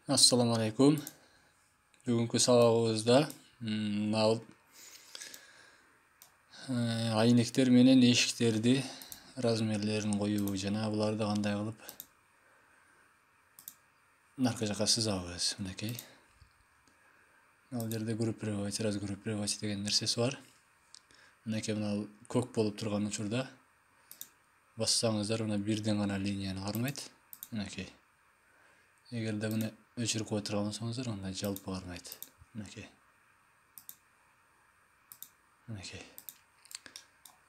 Assalamu alaikum. Бүгінгі сабағымызда айнектер менен эшиктерди размерлерин коюу жана буларды кандай кылып наркы жака сызабыз. Мынакей. Ал жерде группировать, разгруппировать деген нерсеси бар. Мынакей мына көк болуп турган учурда бассаңыздар мына бирден гана линияны кармайт. Мынакей. Эгерде мына өчүрүп кое турган болсоңуздар, анда жалпы кармайт. Мынакей. Мынакей.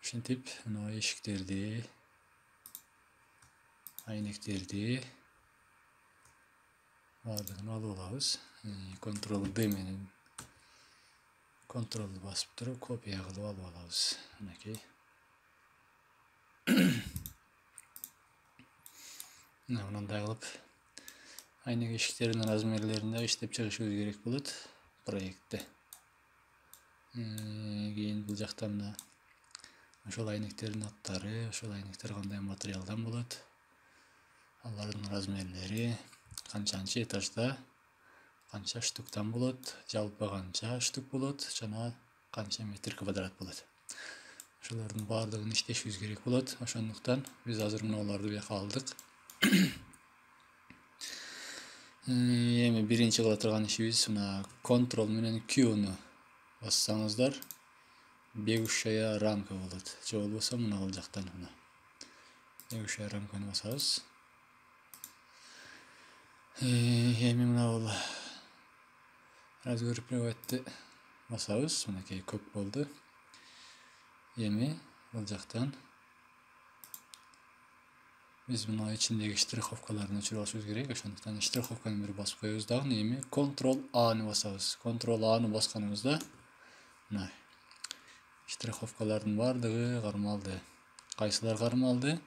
Ушинтип, мына эшиктерди, айнектерди бардыгын алып алабыз. Ctrl D менен Ctrl басып туруп копия кылып алып алабыз. Мынакей. Мындай кылып айнек эшиктеринин размерлеринде иштеп чыгышыбыз керек болот проектте. Кийин бул жакта мына ошол айнектердин аттары, ошол айнектер кандай материалдан болот, алардын размерлери, канчанчы этажда, канча штуктан болот, жалпы канча штук болот жана канча метр квадрат болот. Ошолордун баардыгын иштешибиз керек болот. Ошондуктан биз азыр мунуларды бияка алдык. Эми биринчи кыла турган ишибиз мына Ctrl менен Q'ну бассаңыздар бегущая рамка болот. Же болбосо мына бул жактан мына бегущая рамканы басабыз. Эми мына бул разгруппировать басабыз. Мынакей көк болду. Эми бул жактан биз мына ичиндеги штриховкаларын өчүрүп алышыбыз керек. Ошондуктан штриховканы бир басып коебуз дагы. Эми Ctrl A'ны басабыз. Ctrl A'ны басканыбызда мына штриховкалардын бардыгы кармалды. Кайсылар кармалды?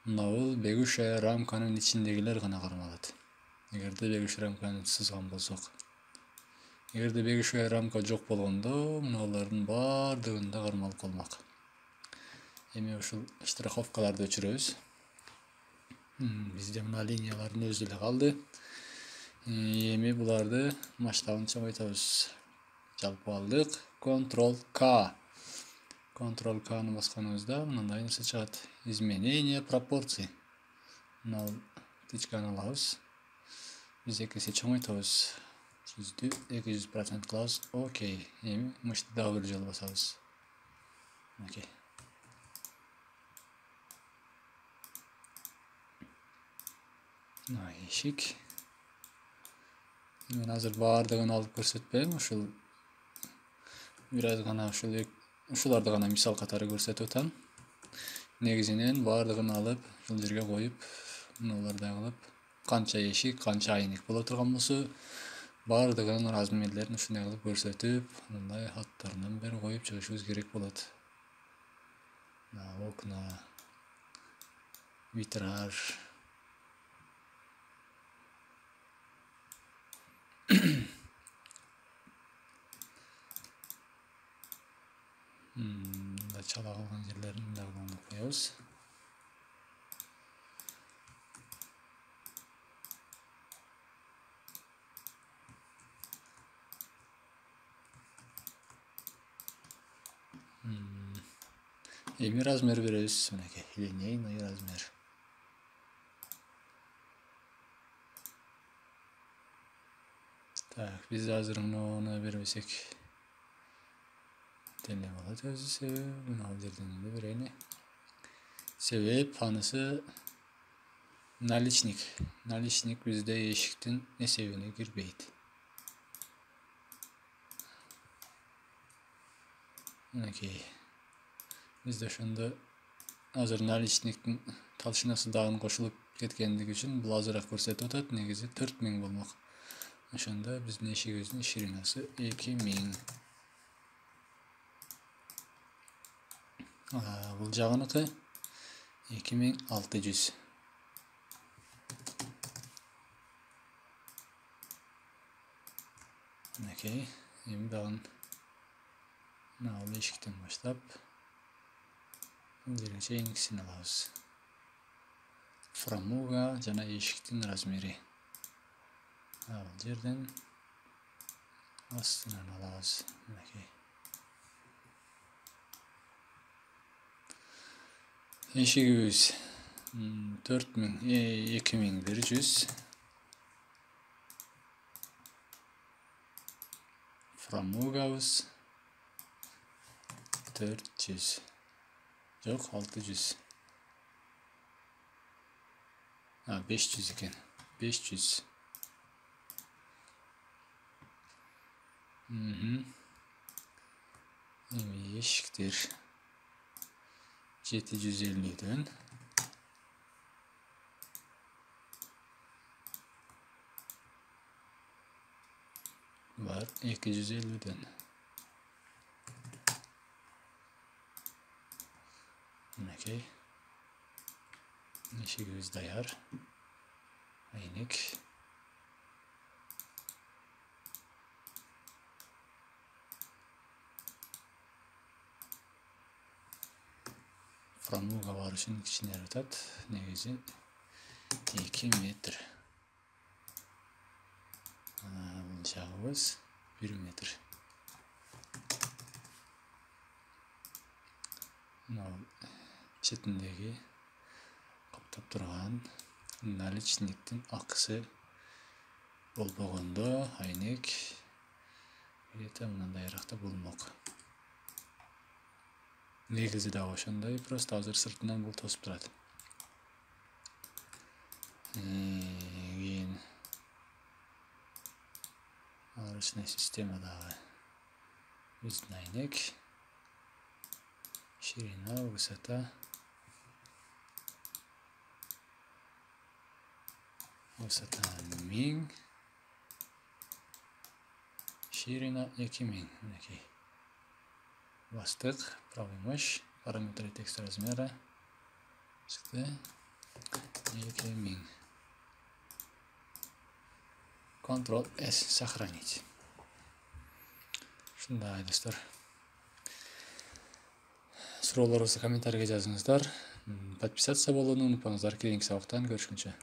Мына бул бегущая рамканын ичиндегилер гана кармалат. Эгерде бегущая рамканы сызган болсок. Эгерде бегущая рамка жок болгондо, мунулардын бардыгында кармалып калмак. Эми ушул штриховкаларды өчүрөбүз. Бизде мына линиялардын өзү эле калды. Эми буларды масштабын чоңойтабыз. Жалпы алдык. Ctrl K. Ctrl K'ны басканыбызда мындай нерсе чыгат. Изменение пропорций. Мына тичканы алабыз. Биз эки эсе чоңойтабыз. 200% кылабыз. Окей. Эми мышты дагы бир жолу басабыз. Окей. Мына эшик. Мен азыр баардыгын алып көрсөтпөйм. Ушул бир аз гана ушуларды гана мисал катары көрсөтүп атам. Негизинен баардыгын алып, ушул жерге коюп, мунулардай кылып, канча эшик, канча айнек боло турган болсо, баардыгынын размерлерин ушундай кылып көрсөтүп, мындай аттарынан бери коюп чыгышыбыз керек болот. Окна, витраж. Чала калган жерлерин дагы уланып коебуз. Эми размер беребиз. Мынакей, линейный размер. Так, биз азыр муну бербесек деле болот өзү себеби. Мына жерден эле берели. Себеп анысы наличник. Наличник бизде эшиктин эсебине кирбейт. Мынакей. Бизде ошондо азыр наличниктин толщинасы дагы кошулуп кеткендиги үчүн бул азыраак көрсөтүп атат. Негизи 4000 болмок. Ошондо биздин эшигибиздин ширинасы 2000. Бул жагыныкы 2600. Мынакей. Эми дагы мына эшиктен баштап жерге чейинкисин алабыз. Фрамуга жана эшиктин размери. Ал жерден астынан алабыз. Мінекей. Эшигибиз 2100. Фрамугабыз 400. Жоқ, 600. 500 екен. 500. Эми эшиктер 750'дөн. Var 250'дөн. Мінекей. Эшигибиз даяр. Айнек. Фрамуга бар үшін кичине жатат. Негизи 2 метр. Бул жагыбыз 1 метр. Четиндеги каптап турган наличниктин акысы болбогондо айнек где-то мындайракта болмок. Негизи дагы ошондой, просто азыр сыртынан бул тосуп турат. Кийин арычный система дагы биздин айнек. Ширина, высота. Высота 1000. Ширина 2000. Мінекей. Бастык, правый мыш, параметры текста размера. Чыкты. 2000. Ctrl-S сохранить. Ушундай достор. Суроолорубузду комментарийге жазыңыздар. Подписаться болууну унутпаңыздар. Кийинки сабактан көрүшкүнчө.